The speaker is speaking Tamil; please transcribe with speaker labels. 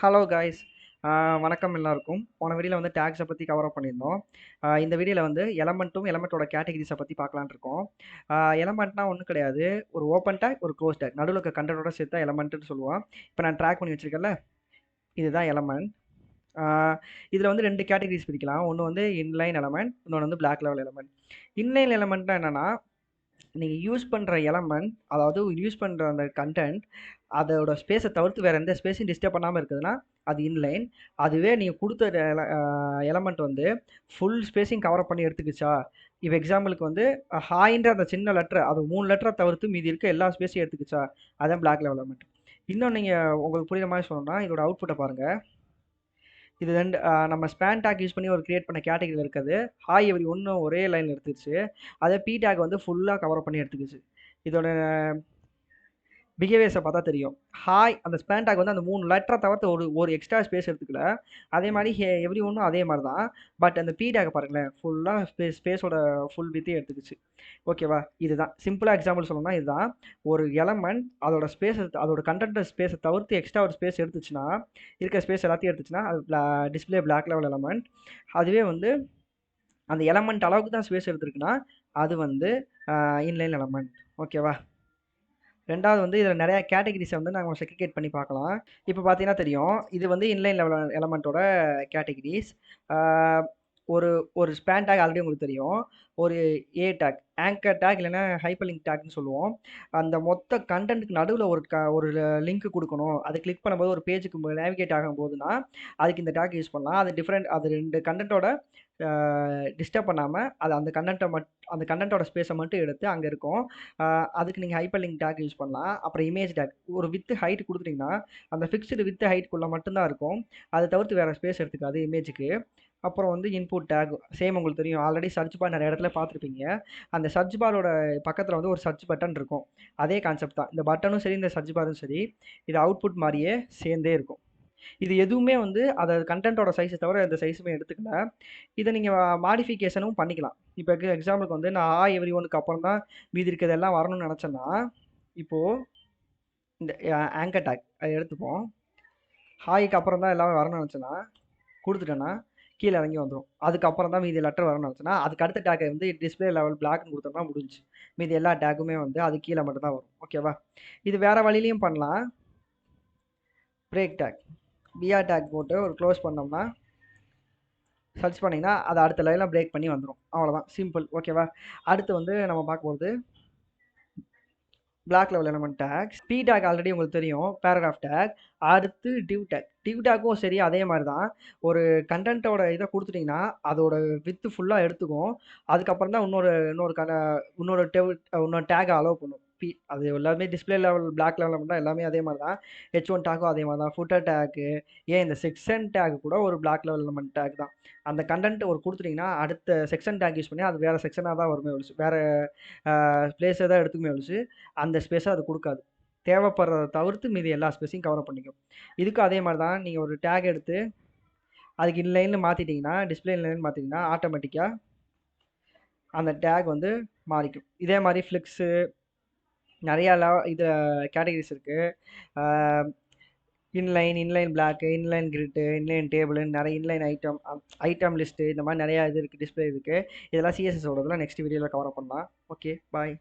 Speaker 1: Hello guys. வணக்கம் எல்லாருக்கும். போன வீடியோவில் வந்து டேக்ஸை பற்றி கவர் அப் பண்ணியிருந்தோம். இந்த வீடியோவில் வந்து எலமெண்ட்டோட கேட்டகரிஸை பற்றி பார்க்கலான்னு இருக்கோம். எலமெண்ட்னா ஒன்றும் கிடையாது, ஒரு ஓப்பன் டேக் ஒரு க்ளோஸ் டேக் நடுவில் இருக்க கண்டனோட சேர்த்தா எலமெண்ட்டுன்னு சொல்லுவோம். இப்போ நான் ட்ராக் பண்ணி வச்சிருக்கேன்ல, இதுதான் எலமெண்ட். இதில் வந்து ரெண்டு கேட்டகரிஸ் பிரிக்கலாம். ஒன்று வந்து இன்லைன் எலமெண்ட், இன்னொன்று வந்து பிளாக் லெவல் எலமெண்ட். இன்லைன் எலமெண்ட்னா என்னென்னா, நீங்கள் யூஸ் பண்ணுற எலமெண்ட், அதாவது யூஸ் பண்ணுற அந்த கண்டென்ட் அதோட ஸ்பேஸை தவிர்த்து வேறு எந்த ஸ்பேஸையும் டிஸ்டர்ப் பண்ணாமல் இருக்குதுன்னா அது இன்லைன். அதுவே நீங்கள் கொடுத்த எலமெண்ட் வந்து ஃபுல் ஸ்பேஸையும் கவர் பண்ணி எடுத்துக்கிச்சா, இப்போ எக்ஸாம்பிளுக்கு வந்து ஹாயின்ற அந்த சின்ன லெட்டர், அது 3 லெட்டரை தவிர்த்து மீதி இருக்க எல்லா ஸ்பேஸையும் எடுத்துக்கிச்சா, அதான் பிளாக் லெவல் எலமெண்ட். இன்னும் நீங்கள் உங்களுக்கு புரியுற மாதிரி சொல்லணும்னா இதோட அவுட்புட்டை பாருங்கள். இது ரெண்டு நம்ம ஸ்பேன் டேக் யூஸ் பண்ணி ஒரு கிரியேட் பண்ண கேட்டகரியில் இருக்குது. ஹாய் எவ்ரி ஒன்று ஒரே லைனில் எடுத்துச்சு. அதே பி டேக் வந்து ஃபுல்லாக கவர் பண்ணி எடுத்துக்கிச்சு. இதோட பிஹேவியர்ஸை பார்த்தா தெரியும். ஹாய் அந்த ஸ்பேன் டேக் வந்து அந்த 3 லெட்டரை தவிர்த்து ஒரு எக்ஸ்ட்ரா ஸ்பேஸ் எடுத்துக்கல. அதே மாதிரி எவ்ரி ஒன்றும் அதே மாதிரி தான். பட் அந்த பி டேக் பாருங்களேன், ஃபுல்லாக ஸ்பேஸோட ஃபுல் வித்தே எடுத்துக்கிச்சு. ஓகேவா? இதுதான் சிம்பிளாக எக்ஸாம்பிள் சொல்லணும்னா இதுதான். ஒரு எலமெண்ட் அதோட ஸ்பேஸ், அதோட கண்டென்ட் ஸ்பேஸை தவிர்த்து எக்ஸ்ட்ரா ஒரு ஸ்பேஸ் எடுத்துச்சுன்னா, இருக்க ஸ்பேஸ் எல்லாத்தையும் எடுத்துச்சுன்னா அது டிஸ்பிளே பிளாக் லெவல் எலமெண்ட். அதுவே வந்து அந்த எலமெண்ட் அளவுக்கு தான் ஸ்பேஸ் எடுத்துருக்குன்னா அது வந்து இன்லைன் எலமெண்ட். ஓகேவா? ரெண்டாவது வந்து இதில் நிறையா கேட்டகரிஸை வந்து நாங்கள் செக்ரிகேட் பண்ணி பார்க்கலாம். இப்போ பார்த்தீங்கன்னா தெரியும், இது வந்து இன்லைன் லெவல் எலமெண்ட்டோட கேட்டகரிஸ். ஒரு ஒரு ஸ்பேன் டேக் ஆல்ரெடி உங்களுக்கு தெரியும். ஒரு ஏ டேக், ஆங்கர் டேக் இல்லைன்னா ஹைப்பர் லிங்க் டேக்னு சொல்லுவோம். அந்த மொத்த கண்டென்ட்டுக்கு நடுவில் ஒரு லிங்க் கொடுக்கணும். அது கிளிக் பண்ணும்போது ஒரு பேஜுக்கு நேவிகேட் ஆகும் போதுன்னா அதுக்கு இந்த டேக் யூஸ் பண்ணலாம். அது ரெண்டு கண்டென்ட்டோட டிஸ்டர்ப் பண்ணாமல் அது அந்த கண்டென்ட்டோட ஸ்பேஸை மட்டும் எடுத்து அங்கே இருக்கும். அதுக்கு நீங்கள் ஹைப்பர் லிங்க் டேக் யூஸ் பண்ணலாம். அப்புறம் இமேஜ் டேக், ஒரு வித் ஹைட் கொடுத்துட்டிங்கன்னா அந்த ஃபிக்ஸ்டு வித் ஹைட்குள்ளே மட்டும்தான் இருக்கும். அதை தவிர்த்து வேறு ஸ்பேஸ் எடுத்துக்காது இமேஜுக்கு. அப்புறம் வந்து இன்புட் டேக் சேம் உங்களுக்கு தெரியும், ஆல்ரெடி சர்ச் பார் நிறைய இடத்துல பார்த்துருப்பீங்க. அந்த சர்ச் பாரோட பக்கத்தில் வந்து ஒரு சர்ச் பட்டன் இருக்கும். அதே கான்செப்ட் தான், இந்த பட்டனும் சரி இந்த சர்ச் பாரும் சரி, இது அவுட்புட் மாதிரியே சேர்ந்தே இருக்கும். இது எதுவுமே வந்து அதை கண்டென்ட்டோட சைஸை தவிர எந்த சைஸுமே எடுத்துக்கல. இதை நீங்கள் மாடிஃபிகேஷனும் பண்ணிக்கலாம். இப்போ எக்ஸாம்பிளுக்கு வந்து நான் எவ்ரி ஒனுக்கு அப்புறம் தான் மீதி இருக்கிறதெல்லாம் வரணும்னு நினச்சேன்னா, இப்போது இந்த ஆங்கர் டேக் அதை எடுத்துப்போம். ஹாய்க்கு அப்புறம் தான் எல்லாமே வரணும்னு நினச்சேன்னா கொடுத்துட்டேன்னா கீழே இறங்கி வந்துடும். அதுக்கப்புறம் தான் மீதி லெட்டர் வரணும்னு நினச்சேன்னா அதுக்கு அடுத்த டேக்கை வந்து டிஸ்பிளே லெவல் பிளாக்னு கொடுத்தோம்னா முடிஞ்சு. மீதி எல்லா டேக்குமே வந்து அது கீழே மட்டும்தான் வரும். ஓகேவா? இது வேறு வழியிலையும் பண்ணலாம். பிரேக் டேக், பிஆர் டேக் போட்டு ஒரு க்ளோஸ் பண்ணோம்னா சர்ச் பண்ணிங்கன்னா அதை அடுத்த லைனில் பிரேக் பண்ணி வந்துடும். அவ்வளோதான், சிம்பிள். ஓகேவா? அடுத்து வந்து நம்ம பார்க்கும்போது block level element tag. P tag already உங்களுக்கு தெரியும், பேராகிராஃப் டேக். அடுத்து டிவ் டேக். டிவ் டேக்கும் சரி அதே மாதிரி தான். ஒரு கண்டென்ட்டோட இதை கொடுத்துட்டிங்கன்னா அதோட வித்து ஃபுல்லாக எடுத்துக்கும். அதுக்கப்புறம் தான் இன்னொரு டேக் அலோவ் பண்ணும். அது எல்லாமே டிஸ்பிளே லெவல் பிளாக் லெவலில் தான் எல்லாமே அதே மாதிரி தான். H1 டேக்கும் அதே மாதிரி தான். ஃபுட்டர் டேக்கு, ஏன் இந்த செக்ஷன் டேக் கூட ஒரு பிளாக் லெவல் எலமெண்ட் டேக் தான். அந்த கண்டென்ட் ஒரு கொடுத்துட்டிங்கன்னா அடுத்த செக்ஷன் டேக் யூஸ் பண்ணி அது வேறு செக்ஷனாக தான் வருமே ஒழிச்சு, வேறு பிளேஸை தான் எடுத்துக்குமே ஒழிச்சு அந்த ஸ்பேஸை அது கொடுக்காது. தேவைப்படுறத தவிர்த்து மீதி எல்லா ஸ்பேஸையும் கவர் பண்ணிக்கும். இதுக்கும் அதே மாதிரி தான். நீங்கள் ஒரு டேக் எடுத்து அதுக்கு இன்லைன்னு மாற்றிட்டிங்கன்னா, டிஸ்பிளே இன்லைன் மாற்றிட்டிங்கன்னா ஆட்டோமேட்டிக்காக அந்த டேக் வந்து மாறிக்கும். இதே மாதிரி ஃப்ளிக்ஸு நிறையா இதில் கேட்டகரிஸ் இருக்குது. இன்லைன் பிளாக்கு, இன்லைன் கிரிட்டு, இன்லைன் டேபிள்னு நிறைய இன்லைன் ஐட்டம் லிஸ்ட்டு, இந்த மாதிரி நிறையா இது இருக்குது, டிஸ்பிளே இருக்குது. இதெல்லாம் சிஎஸ்எஸோடதெல்லாம் நெக்ஸ்ட் வீடியோவில் கவர் பண்ணலாம். ஓகே, பாய்.